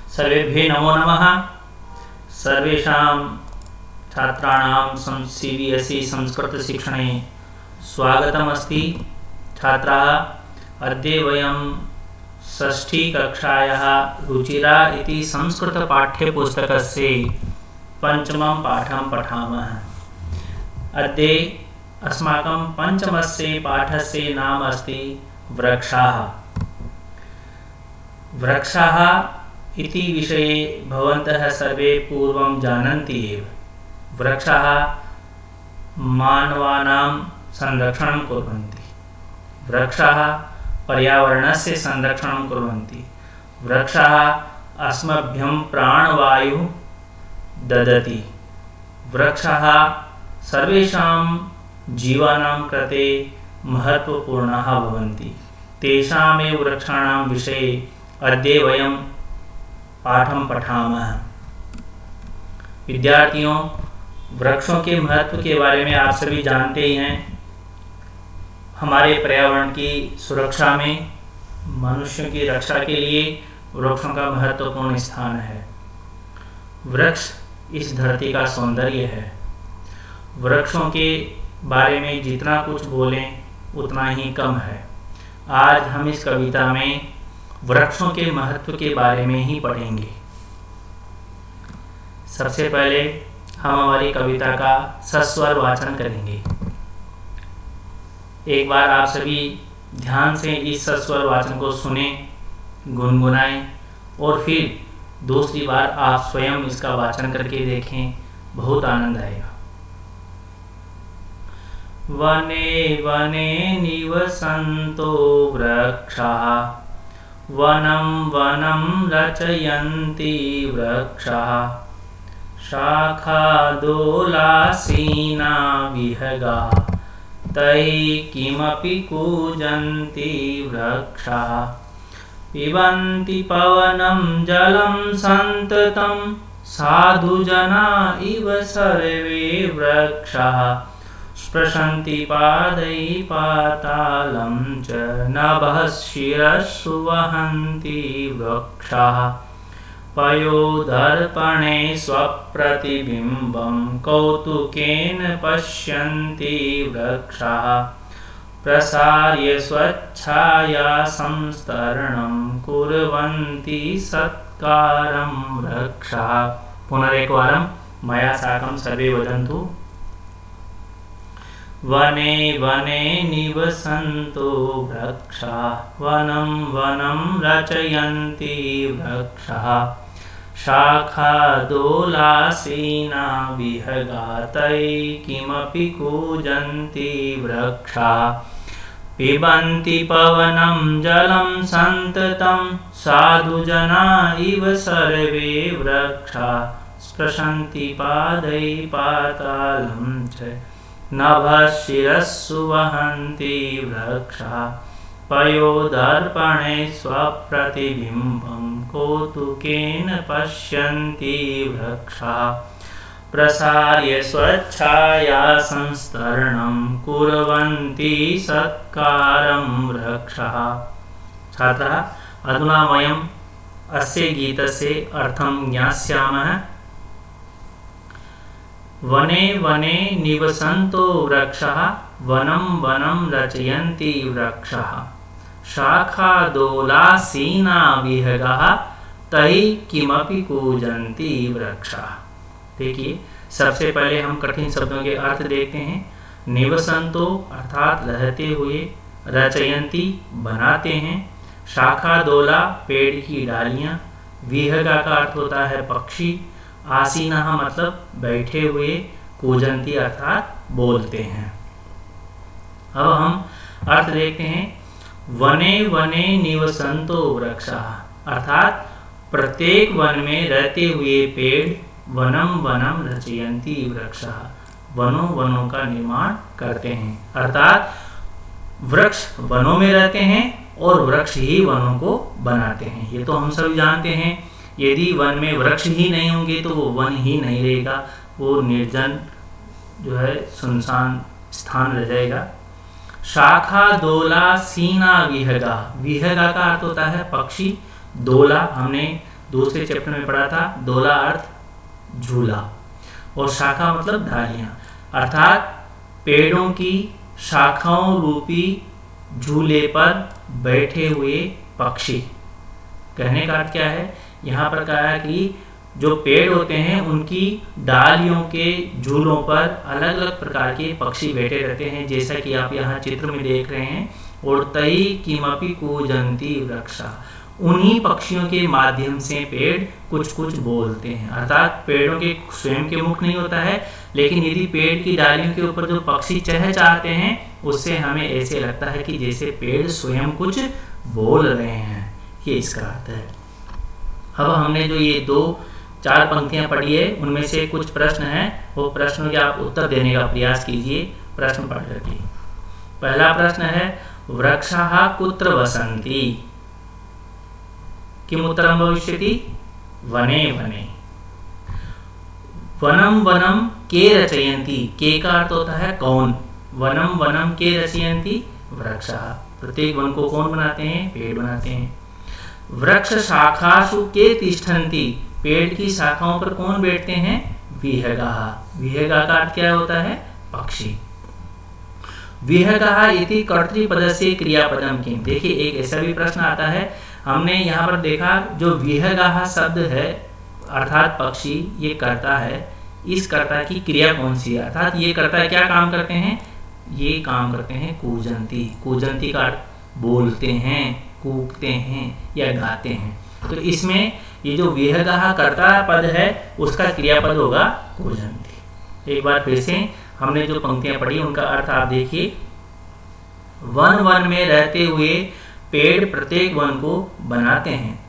सर्वेभ्यो नमो नमः। सर्वेषां छात्राणां CBSE संस्कृतशिक्षणे स्वागतमस्ति। छात्राः, अद्य वयं षष्ठीकक्षायाः रुचिरा इति संस्कृतपाठ्यपुस्तकस्य पञ्चमं पाठं पठामः। अद्य अस्माकं पञ्चमस्य पाठस्य नाम अस्ति वृक्षाः। वृक्षाः इति विषये भवन्तः सर्वे पूर्वं जानन्ति एव। वृक्षाः मानवानां संरक्षणं कुर्वन्ति। वृक्षाः पर्यावरणस्य संरक्षणं कुर्वन्ति। वृक्षाः अस्मभ्यं प्राणवायुः ददति। वृक्षाः सर्वेषां जीवानां कृते महत्वपूर्णाः भवन्ति। तेषामेव वृक्षाणां विषये अद्य वयं पाठं पठामः। विद्यार्थियों, वृक्षों के महत्व के बारे में आप सभी जानते ही हैं। हमारे पर्यावरण की सुरक्षा में, मनुष्यों की रक्षा के लिए वृक्षों का महत्वपूर्ण स्थान है। वृक्ष इस धरती का सौंदर्य है। वृक्षों के बारे में जितना कुछ बोलें उतना ही कम है। आज हम इस कविता में वृक्षों के महत्व के बारे में ही पढ़ेंगे। सबसे पहले हम हमारी कविता का सस्वर वाचन करेंगे। एक बार आप सभी ध्यान से इस सस्वर वाचन को सुने, गुनगुनाएं और फिर दूसरी बार आप स्वयं इसका वाचन करके देखें। बहुत आनंद आएगा। वने वने निवसन्तो वृक्षाः, वनं वनं रचयन्ति वृक्षाः, शाखादोलासीना विहगाः, तैः किमपि कूजन्ति वृक्षाः, पिबन्ति पवनं जलं सन्ततं, साधुजना इव सर्वे वृक्षाः, स्पृशन्ति पादैः पातालं च, नभः शिरस्सु वहन्ति वृक्षाः, पयोदर्पणे स्वप्रतिबिम्बं कौतुकेन पश्यन्ति वृक्षाः, प्रसार्य स्वच्छाया संस्तरणं कुर्वन्ति सत्कारं वृक्षाः। पुनरेकवारं मया साकं सर्वे वदन्तु। वने वने निवसन्तो वृक्षाः, वनं वनं रचयन्ति वृक्षाः, शाखादोलासीना विहगाः, तैः किमपि कूजन्ति वृक्षाः, पिबन्ति पवनं जलं सन्ततं, साधुजना इव सर्वे वृक्षाः, स्पृशन्ति पादैः पातालं च, नभः शिरस्सु वहन्ति वृक्षाः, पयोदर्पणे स्वप्रतिबिम्बं कौतुकेन पश्यन्ति वृक्षाः, प्रसार्य स्वच्छाया संस्तरणं कुर्वन्ति सत्कारं वृक्षाः। छात्राः, अधुना वयम् अस्य गीतस्य अर्थं ज्ञास्यामः। वने वने निवसन्तो वृक्षाः, वनं वनं रचयन्ति वृक्षाः, शाखादोलासीना विहगाः, तैः किमपि कूजन्ति वृक्षाः। देखिए, सबसे पहले हम कठिन शब्दों के अर्थ देखते हैं। निवसन्तो अर्थात रहते हुए, रचयन्ति बनाते हैं, शाखादोला पेड़ की डालियाँ, विहगा का अर्थ होता है पक्षी, आसीना मतलब बैठे हुए, कूजंती अर्थात बोलते हैं। अब हम अर्थ देखते हैं। वने वने निवसन्तो वृक्षाः अर्थात प्रत्येक वन में रहते हुए पेड़, वनम वनम रचयन्ति वृक्षाः वनों वनों का निर्माण करते हैं। अर्थात वृक्ष वनों में रहते हैं और वृक्ष ही वनों को बनाते हैं। ये तो हम सब जानते हैं। यदि वन में वृक्ष ही नहीं होंगे तो वो वन ही नहीं रहेगा, वो निर्जन जो है सुनसान स्थान रह जाएगा। शाखा दोला सीना विहगा, विहगा का अर्थ होता है पक्षी, दोला हमने दूसरे चैप्टर में पढ़ा था, दोला अर्थ झूला, और शाखा मतलब डालियाँ, अर्थात पेड़ों की शाखाओं रूपी झूले पर बैठे हुए पक्षी। कहने का अर्थ क्या है, यहाँ पर कहा है कि जो पेड़ होते हैं उनकी डालियों के झूलों पर अलग अलग प्रकार के पक्षी बैठे रहते हैं, जैसा कि आप यहाँ चित्र में देख रहे हैं। और तई किमपि कूजंती वृक्षा, उन्हीं पक्षियों के माध्यम से पेड़ कुछ कुछ बोलते हैं, अर्थात पेड़ों के स्वयं के मुख नहीं होता है, लेकिन यदि पेड़ की डालियों के ऊपर जो पक्षी चहचहाते हैं उससे हमें ऐसे लगता है कि जैसे पेड़ स्वयं कुछ बोल रहे हैं, ये इसका अर्थ है। अब हमने जो ये 2-4 पंक्तियां पढ़ी है उनमें से कुछ प्रश्न हैं, वो प्रश्नों के आप उत्तर देने का प्रयास कीजिए प्रश्न पढ़ करके। पहला प्रश्न है, वृक्षाः कुत्र वसन्ति? किम उत्तरं भविष्यति? वने वने। वनम वनम के रचयन्ति, के का अर्थ होता है कौन, वनम वनम के रचयन्ति वृक्षाः, प्रत्येक वन को कौन बनाते हैं? पेड़ बनाते हैं। वृक्ष शाखासु के तिष्ठन्ति, पेड़ की शाखाओं पर कौन बैठते हैं? विहगाः, विहगा का अर्थ क्या होता है? पक्षी। विहगाः इति कर्तृपदस्य क्रियापदम किम? देखिए एक ऐसा भी प्रश्न आता है, हमने यहाँ पर देखा जो विहगाः शब्द है अर्थात पक्षी, ये कर्ता है, इस कर्ता की क्रिया कौन सी है, अर्थात ये कर्ता क्या काम करते हैं? ये काम करते हैं कूजंती, कूजंती का अर्थ बोलते हैं, कूकते हैं या गाते हैं। तो इसमें ये जो विहगाः कर्ता पद है उसका क्रियापद होगा कूजंती। एक बार फिर से हमने जो पंक्तियां पढ़ी उनका अर्थ आप देखिए। वन वन में रहते हुए पेड़ प्रत्येक वन को बनाते हैं,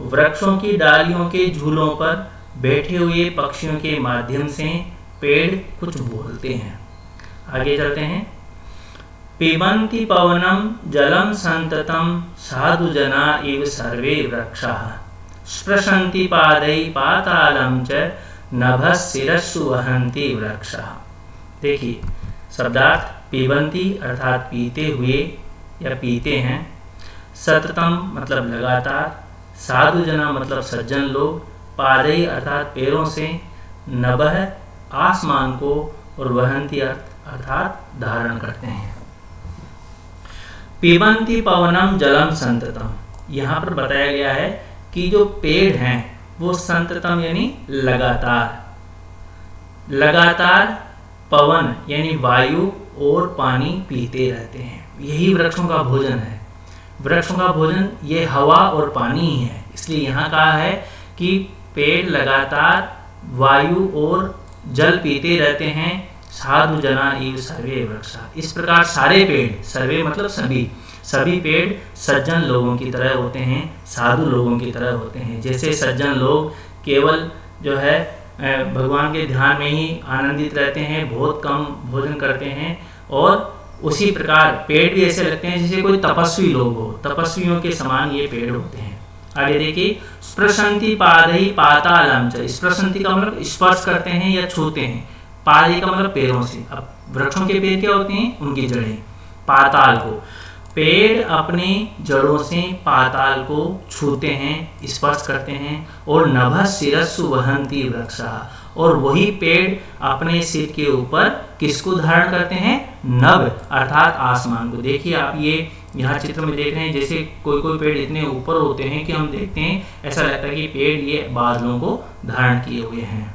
वृक्षों की डालियों के झूलों पर बैठे हुए पक्षियों के माध्यम से पेड़ कुछ बोलते हैं। आगे चलते हैं। पिबन्ति पवनम जलम संततम साधु जना इव सर्वे वृक्षाः स्पृशन्ति पादै पातालं च नभस्शिरस्सु वहन्ति वृक्षाः। देखिए शब्दार्थ, पिबन्ति अर्थात पीते हुए या पीते हैं, सततम मतलब लगातार, साधु जना मतलब सज्जन लोग, पादै अर्थात पैरों से, नभः आसमान को, और वहन्ति अर्थात धारण करते हैं। पिबन्ति पवनम जलम संततम, यहाँ पर बताया गया है कि जो पेड़ हैं वो संततम यानी लगातार, लगातार पवन यानी वायु और पानी पीते रहते हैं। यही वृक्षों का भोजन है। वृक्षों का भोजन ये हवा और पानी ही है, इसलिए यहाँ कहा है कि पेड़ लगातार वायु और जल पीते रहते हैं। साधु जना इव सर्वे वृक्षाः, इस प्रकार सारे पेड़, सर्वे मतलब सभी पेड़ सज्जन लोगों की तरह होते हैं, साधु लोगों की तरह होते हैं। जैसे सज्जन लोग केवल जो है भगवान के ध्यान में ही आनंदित रहते हैं, बहुत कम भोजन करते हैं, और उसी प्रकार पेड़ भी ऐसे लगते हैं जैसे कोई तपस्वी लोग हो, तपस्वियों के समान ये पेड़ होते हैं। आगे देखिए, स्पृशन्ति पादै पातालं च, स्पृशन्ति का मतलब स्पर्श करते हैं या छूते हैं, पादै का मतलब पैरों से। अब वृक्षों के पैर क्या होते हैं? उनकी जड़ें। पाताल को, पेड़ अपनी जड़ों से पाताल को छूते हैं, स्पर्श करते हैं। और नभस्शिरस्सु वहन्ति वृक्षाः, और वही पेड़ अपने सिर के ऊपर किसको धारण करते हैं? नभ अर्थात आसमान को। देखिए आप ये यहाँ चित्र में देख रहे हैं, जैसे कोई कोई पेड़ इतने ऊपर होते हैं कि हम देखते हैं ऐसा लगता है कि पेड़ ये बादलों को धारण किए हुए हैं,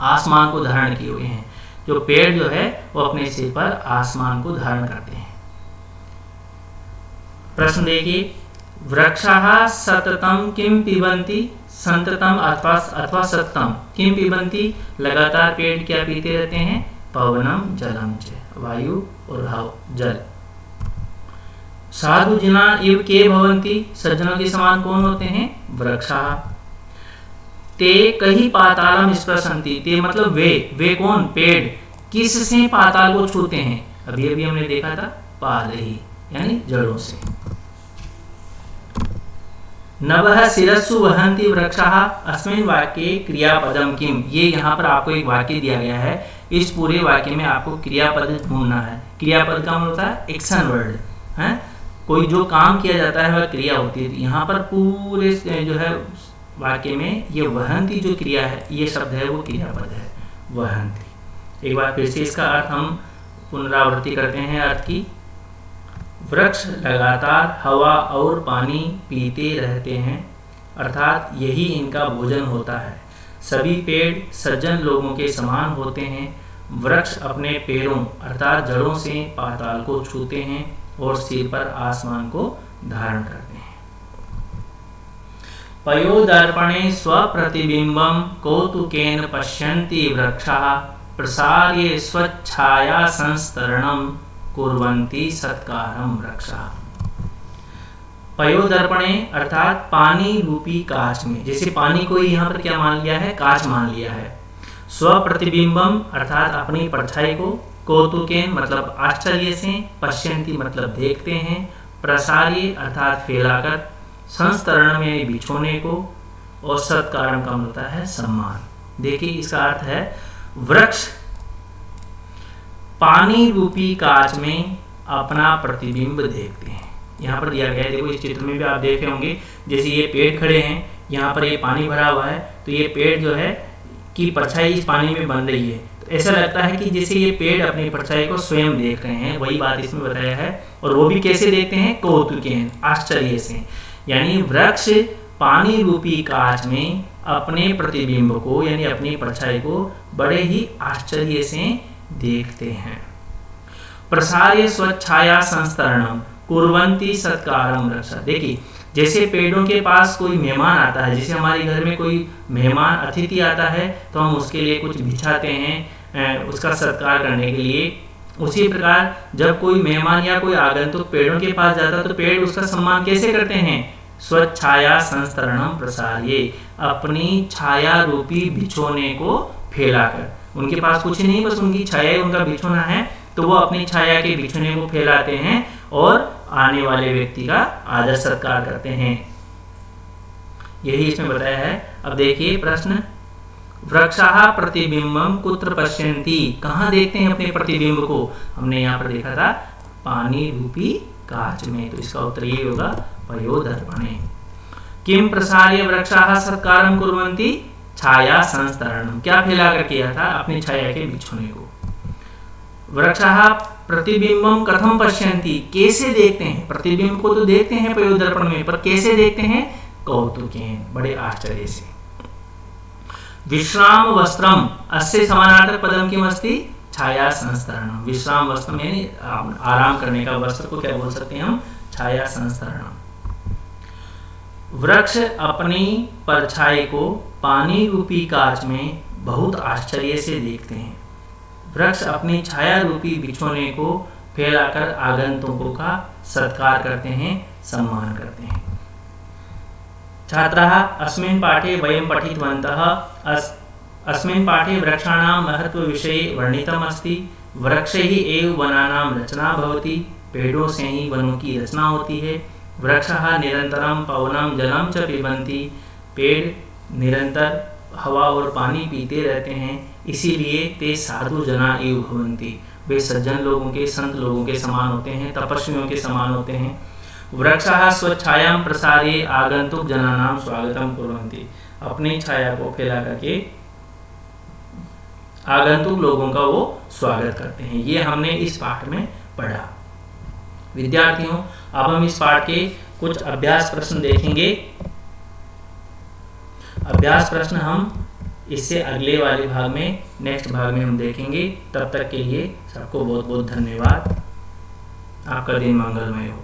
आसमान को धारण किए हुए हैं। जो पेड़ जो है वो अपने सिर पर आसमान को धारण करते हैं। प्रश्न देखिए, वृक्षाः सततम किम पिबन्ति? संततम अथवा सततम किम पिबन्ति? लगातार पेड़ क्या पीते रहते हैं? पवनम जलम च, वायु और जल। साधु जना इव के भवन्ति? सज्जनों के समान कौन होते हैं? वृक्षाः। ते कही पातालम स्पृशन्ति? ते मतलब वे कौन? पेड़ किससे पाताल को छूते हैं? अभी हमने देखा था, पादै यानी जड़ों से। नभः शिरस्सु वहन्ति वृक्षाः, अस्मिन् वाक्ये क्रियापदम किम? ये यहाँ पर आपको एक वाक्य दिया गया है, इस पूरे वाक्य में आपको क्रियापद ढूंढना है। क्रियापद का मतलब होता है एक्शन वर्ड है, कोई जो काम किया जाता है वह क्रिया होती है। यहाँ पर पूरे जो है वाक्य में ये वहंती जो क्रिया है, ये शब्द है वो क्रियापद है, वहंती। एक बार फिर से इसका अर्थ हम पुनरावृत्ति करते हैं अर्थ की। वृक्ष लगातार हवा और पानी पीते रहते हैं, अर्थात यही इनका भोजन होता है। सभी पेड़ सज्जन लोगों के समान होते हैं। वृक्ष अपने पैरों अर्थात जड़ों से पाताल को छूते हैं और सिर पर आसमान को धारण करते हैं। पयोदर्पणे स्वप्रतिबिंबं कौतुकेन पश्यन्ति वृक्षाः प्रसार्य स्वच्छाया संस्तरणं कुर्वन्ति सत्कारं वृक्षाः। पयोदर्पणे अर्थात पानी रूपी कांच में, जैसे पानी को यहाँ पर क्या मान लिया है, कांच मान लिया है। स्वप्रतिबिंबम अर्थात अपनी परछाई को, कौतुकेन मतलब आश्चर्य से, पश्यन्ति मतलब देखते हैं, प्रसार्य अर्थात फैलाकर, संस्तरण में बिछोने को, और सत्कारम का होता है सम्मान। देखिए इसका अर्थ है वृक्ष पानी रूपी कांच में अपना प्रतिबिंब देखते हैं। यहाँ पर दिया गया है, देखो इस चित्र में भी आप देखे होंगे, जैसे ये पेड़ खड़े हैं, यहाँ पर ये पानी भरा हुआ है, तो ये पेड़ जो है की परछाई इस पानी में बन रही है, तो ऐसा लगता है कि जैसे ये पेड़ अपनी परछाई को स्वयं देख रहे हैं, वही बात इसमें बताया है। और वो भी कैसे देखते हैं, कौतुकेन आश्चर्य से, यानी वृक्ष पानी रूपी कांच में अपने प्रतिबिंब को यानी अपनी परछाई को बड़े ही आश्चर्य से देखते हैं। प्रसार्य स्वच्छाया संस्तरणम कुर्वन्ति सत्कारम वृक्षा। देखिए जैसे पेड़ों के पास कोई मेहमान आता है, जैसे हमारे घर में कोई मेहमान अतिथि आता है तो हम उसके लिए कुछ बिछाते हैं उसका सत्कार करने के लिए, उसी प्रकार जब कोई मेहमान या कोई आगंतुक पेड़ों के पास जाता है तो पेड़ उसका सम्मान कैसे करते हैं, स्वच्छाया संस्तरणम प्रसार्ये, अपनी छाया रूपी बिछोने को फैलाकर। उनके पास कुछ नहीं, बस उनकी छाया उनका बिछोना है, तो वो अपनी छाया के बिछोने को फैलाते हैं और आने वाले व्यक्ति का आदर सत्कार करते हैं। यही इसमें बताया है। अब देखिए प्रश्न, वृक्षाः प्रतिबिंबम कुत्र पश्यन्ति, कहाँ देखते हैं अपने प्रतिबिंब को, हमने यहाँ पर देखा था पानी रूपी कांच में, तो इसका उत्तर ये होगा पयोदर्पणे। किम प्रसार्य वृक्षाः सत्कारं कुर्वन्ति, छाया संस्तरणम, क्या फैलाकर किया था, अपनी छाया के बिछोने को। वृक्षाः प्रतिबिंबम कथम पश्यन्ति, कैसे देखते हैं, प्रतिबिंब को तो देखते हैं पयोदर्पण में, पर कैसे देखते हैं, कौतुकेन, बड़े आश्चर्य से। विश्राम वस्त्रम अस्य समानार्थक पदम किम अस्ति, छाया संस्तरणम। विश्राम वस्त्र यानी आराम करने का वस्त्र को क्या बोल सकते हैं हम, छाया संस्तरणम। वृक्ष अपनी परछाई को पानी रूपी कांच में बहुत आश्चर्य से देखते हैं। वृक्ष अपनी छाया रूपी बिछोने को फैलाकर आगंतुकों का सत्कार करते हैं, सम्मान करते हैं। छात्राः अस्मिन् पाठे वयं पठितवन्तः अस्मिन् पाठे वृक्षाणां महत्व विषये वर्णितम् अस्ति। वृक्षैः एव वनानां रचना भवति, पेड़ों से ही वनों की रचना होती है। वृक्षाः निरन्तरं पवनं जलं च पिबन्ति, पेड़ निरंतर हवा और पानी पीते रहते हैं, इसीलिए ते साधु जना एव भवन्ति, वे सज्जन लोगों के, संत लोगों के समान होते हैं, तपस्वियों के समान होते हैं। वृक्षाः स्वच्छायां प्रसार्य आगंतुक जनानां स्वागतं कुर्वन्ति, अपनी छाया को फैला करके आगंतुक लोगों का वो स्वागत करते हैं। ये हमने इस पाठ में पढ़ा। विद्यार्थियों, अब हम इस पाठ के कुछ अभ्यास प्रश्न देखेंगे। अभ्यास प्रश्न हम इससे अगले वाले भाग में, नेक्स्ट भाग में हम देखेंगे। तब तक के लिए सबको बहुत बहुत धन्यवाद। आपका दिन मंगलमय हो।